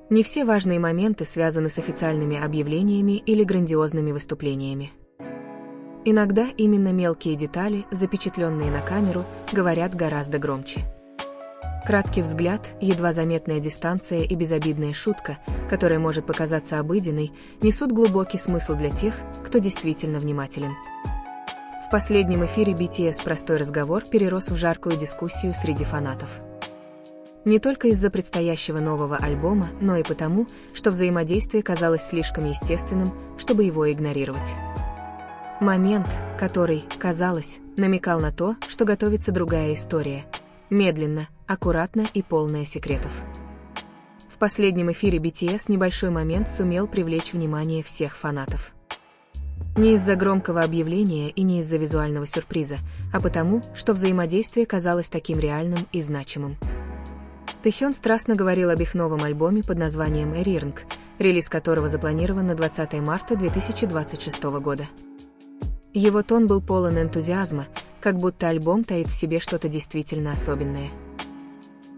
Не все важные моменты связаны с официальными объявлениями или грандиозными выступлениями. Иногда именно мелкие детали, запечатленные на камеру, говорят гораздо громче. Краткий взгляд, едва заметная дистанция и безобидная шутка, которая может показаться обыденной, несут глубокий смысл для тех, кто действительно внимателен. В последнем эфире BTS простой разговор перерос в жаркую дискуссию среди фанатов. Не только из-за предстоящего нового альбома, но и потому, что взаимодействие казалось слишком естественным, чтобы его игнорировать. Момент, который, казалось, намекал на то, что готовится другая история. Медленно, аккуратно и полная секретов. В последнем эфире BTS небольшой момент сумел привлечь внимание всех фанатов. Не из-за громкого объявления и не из-за визуального сюрприза, а потому, что взаимодействие казалось таким реальным и значимым. Тэхён страстно говорил об их новом альбоме под названием «Arirang», релиз которого запланирован на 20 марта 2026 года. Его тон был полон энтузиазма, как будто альбом таит в себе что-то действительно особенное.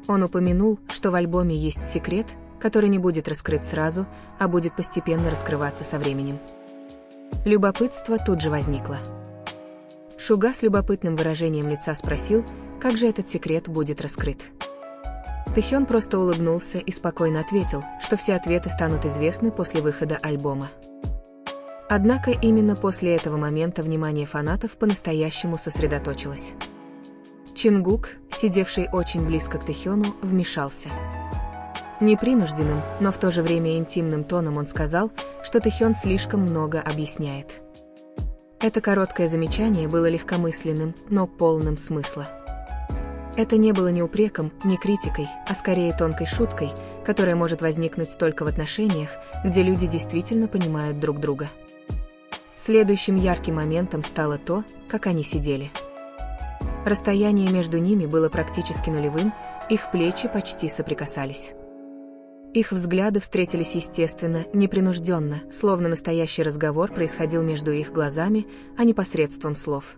Он упомянул, что в альбоме есть секрет, который не будет раскрыт сразу, а будет постепенно раскрываться со временем. Любопытство тут же возникло. Шуга с любопытным выражением лица спросил, как же этот секрет будет раскрыт. Тэхён просто улыбнулся и спокойно ответил, что все ответы станут известны после выхода альбома. Однако именно после этого момента внимание фанатов по-настоящему сосредоточилось. Чингук, сидевший очень близко к Тэхёну, вмешался. Непринужденным, но в то же время интимным тоном он сказал, что Тэхён слишком много объясняет. Это короткое замечание было легкомысленным, но полным смысла. Это не было ни упреком, ни критикой, а скорее тонкой шуткой, которая может возникнуть только в отношениях, где люди действительно понимают друг друга. Следующим ярким моментом стало то, как они сидели. Расстояние между ними было практически нулевым, их плечи почти соприкасались. Их взгляды встретились естественно, непринужденно, словно настоящий разговор происходил между их глазами, а не посредством слов.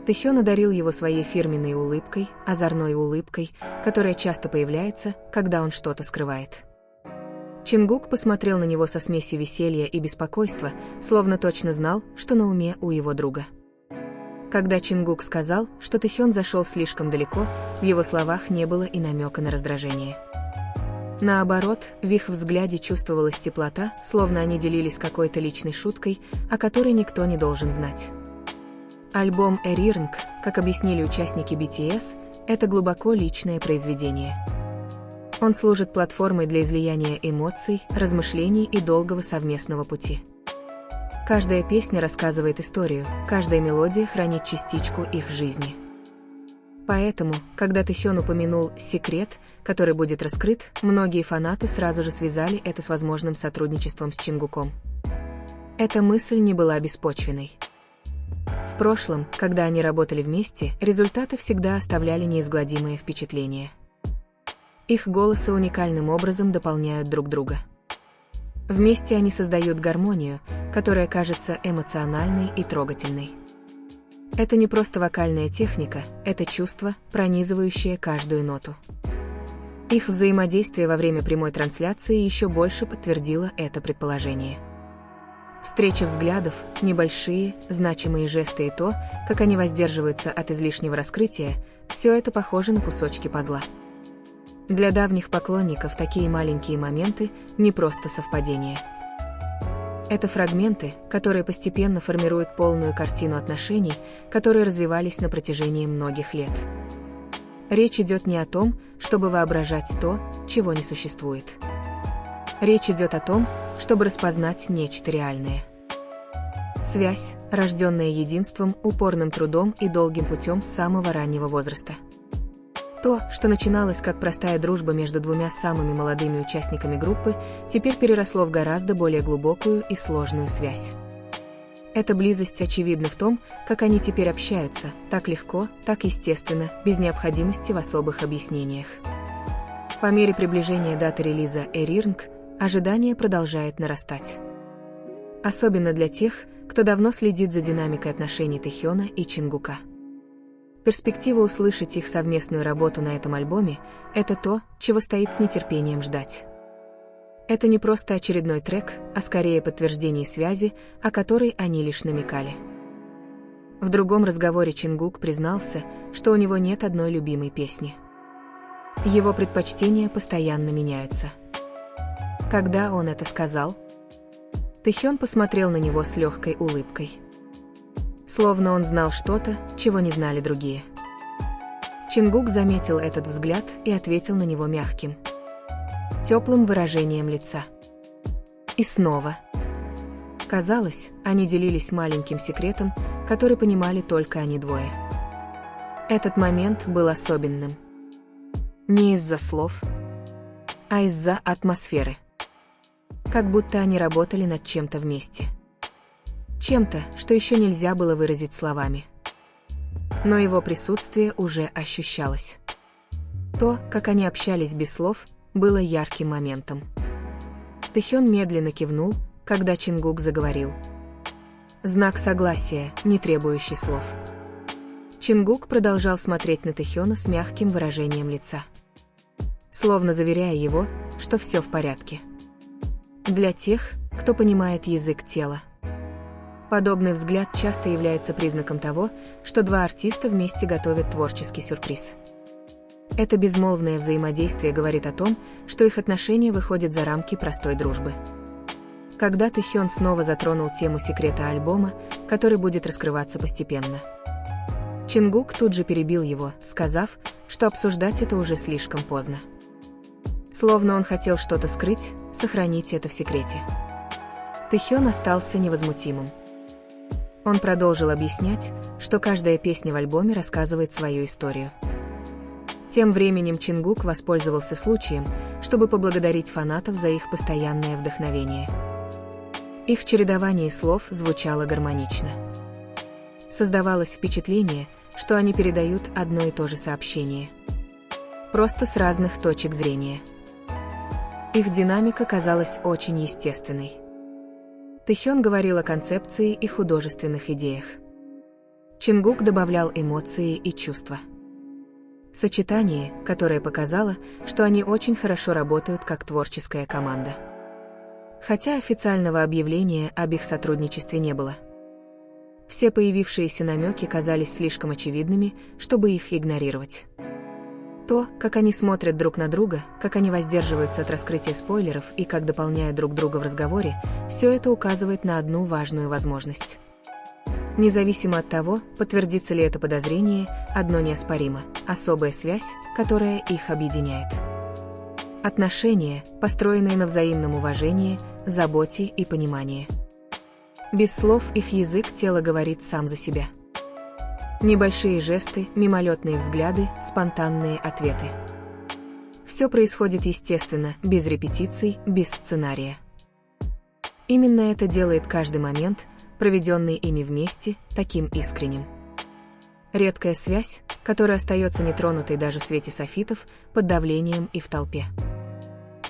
Тэхён одарил его своей фирменной улыбкой, озорной улыбкой, которая часто появляется, когда он что-то скрывает. Чингук посмотрел на него со смесью веселья и беспокойства, словно точно знал, что на уме у его друга. Когда Чингук сказал, что Тэхён зашел слишком далеко, в его словах не было и намека на раздражение. Наоборот, в их взгляде чувствовалась теплота, словно они делились какой-то личной шуткой, о которой никто не должен знать. Альбом Arirang, как объяснили участники BTS, это глубоко личное произведение. Он служит платформой для излияния эмоций, размышлений и долгого совместного пути. Каждая песня рассказывает историю, каждая мелодия хранит частичку их жизни. Поэтому, когда Тэхён упомянул «секрет», который будет раскрыт, многие фанаты сразу же связали это с возможным сотрудничеством с Чингуком. Эта мысль не была беспочвенной. В прошлом, когда они работали вместе, результаты всегда оставляли неизгладимое впечатление. Их голосы уникальным образом дополняют друг друга. Вместе они создают гармонию, которая кажется эмоциональной и трогательной. Это не просто вокальная техника, это чувство, пронизывающее каждую ноту. Их взаимодействие во время прямой трансляции еще больше подтвердило это предположение. Встреча взглядов, небольшие, значимые жесты и то, как они воздерживаются от излишнего раскрытия, все это похоже на кусочки пазла. Для давних поклонников такие маленькие моменты не просто совпадения. Это фрагменты, которые постепенно формируют полную картину отношений, которые развивались на протяжении многих лет. Речь идет не о том, чтобы воображать то, чего не существует. Речь идет о том, чтобы распознать нечто реальное. Связь, рожденная единством, упорным трудом и долгим путем с самого раннего возраста. То, что начиналось как простая дружба между двумя самыми молодыми участниками группы, теперь переросло в гораздо более глубокую и сложную связь. Эта близость очевидна в том, как они теперь общаются, так легко, так естественно, без необходимости в особых объяснениях. По мере приближения даты релиза Arirang, ожидание продолжает нарастать. Особенно для тех, кто давно следит за динамикой отношений Тэхёна и Чингука. Перспектива услышать их совместную работу на этом альбоме – это то, чего стоит с нетерпением ждать. Это не просто очередной трек, а скорее подтверждение связи, о которой они лишь намекали. В другом разговоре Чингук признался, что у него нет одной любимой песни. Его предпочтения постоянно меняются. Когда он это сказал, Тэхён посмотрел на него с легкой улыбкой. Словно он знал что-то, чего не знали другие. Чингук заметил этот взгляд и ответил на него мягким, теплым выражением лица. И снова. Казалось, они делились маленьким секретом, который понимали только они двое. Этот момент был особенным. Не из-за слов, а из-за атмосферы. Как будто они работали над чем-то вместе. Чем-то, что еще нельзя было выразить словами. Но его присутствие уже ощущалось. То, как они общались без слов, было ярким моментом. Тэхён медленно кивнул, когда Чингук заговорил. Знак согласия, не требующий слов. Чингук продолжал смотреть на Тэхёна с мягким выражением лица, словно заверяя его, что все в порядке. Для тех, кто понимает язык тела. Подобный взгляд часто является признаком того, что два артиста вместе готовят творческий сюрприз. Это безмолвное взаимодействие говорит о том, что их отношения выходят за рамки простой дружбы. Когда Тэхён снова затронул тему секрета альбома, который будет раскрываться постепенно, Чингук тут же перебил его, сказав, что обсуждать это уже слишком поздно. Словно он хотел что-то скрыть, сохранить это в секрете. Тэхён остался невозмутимым. Он продолжил объяснять, что каждая песня в альбоме рассказывает свою историю. Тем временем Чингук воспользовался случаем, чтобы поблагодарить фанатов за их постоянное вдохновение. Их чередование слов звучало гармонично. Создавалось впечатление, что они передают одно и то же сообщение. Просто с разных точек зрения. Их динамика казалась очень естественной. Тэхён говорил о концепции и художественных идеях. Чингук добавлял эмоции и чувства. Сочетание, которое показало, что они очень хорошо работают как творческая команда. Хотя официального объявления об их сотрудничестве не было. Все появившиеся намеки казались слишком очевидными, чтобы их игнорировать. То, как они смотрят друг на друга, как они воздерживаются от раскрытия спойлеров и как дополняют друг друга в разговоре, все это указывает на одну важную возможность. Независимо от того, подтвердится ли это подозрение, одно неоспоримо – особая связь, которая их объединяет. Отношения, построенные на взаимном уважении, заботе и понимании. Без слов их язык тела говорит сам за себя. Небольшие жесты, мимолетные взгляды, спонтанные ответы. Все происходит естественно, без репетиций, без сценария. Именно это делает каждый момент, проведенный ими вместе, таким искренним. Редкая связь, которая остается нетронутой даже в свете софитов, под давлением и в толпе.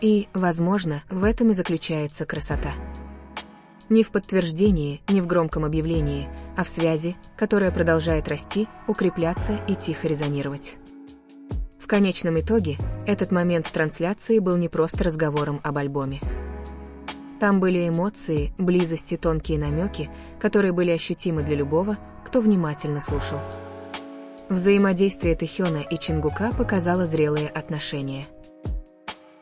И, возможно, в этом и заключается красота. Не в подтверждении, не в громком объявлении, а в связи, которая продолжает расти, укрепляться и тихо резонировать. В конечном итоге, этот момент в трансляции был не просто разговором об альбоме. Там были эмоции, близость и тонкие намеки, которые были ощутимы для любого, кто внимательно слушал. Взаимодействие Тэхёна и Чингука показало зрелые отношения.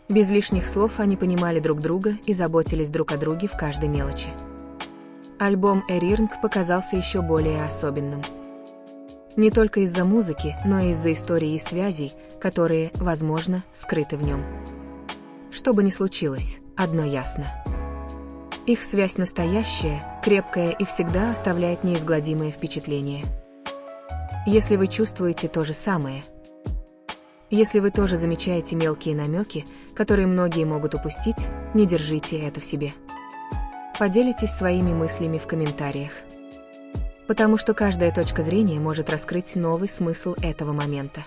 Без лишних слов они понимали друг друга и заботились друг о друге в каждой мелочи. Альбом «Эрирнг» показался еще более особенным. Не только из-за музыки, но и из-за истории и связей, которые, возможно, скрыты в нем. Что бы ни случилось, одно ясно. Их связь настоящая, крепкая и всегда оставляет неизгладимое впечатление. Если вы чувствуете то же самое, если вы тоже замечаете мелкие намеки, которые многие могут упустить, не держите это в себе. Поделитесь своими мыслями в комментариях. Потому что каждая точка зрения может раскрыть новый смысл этого момента.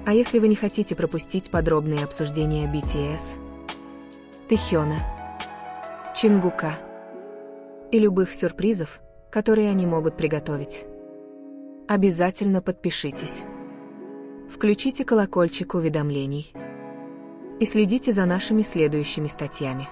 А если вы не хотите пропустить подробные обсуждения BTS, Тэхёна, Чингука и любых сюрпризов, которые они могут приготовить, обязательно подпишитесь. Включите колокольчик уведомлений. И следите за нашими следующими статьями.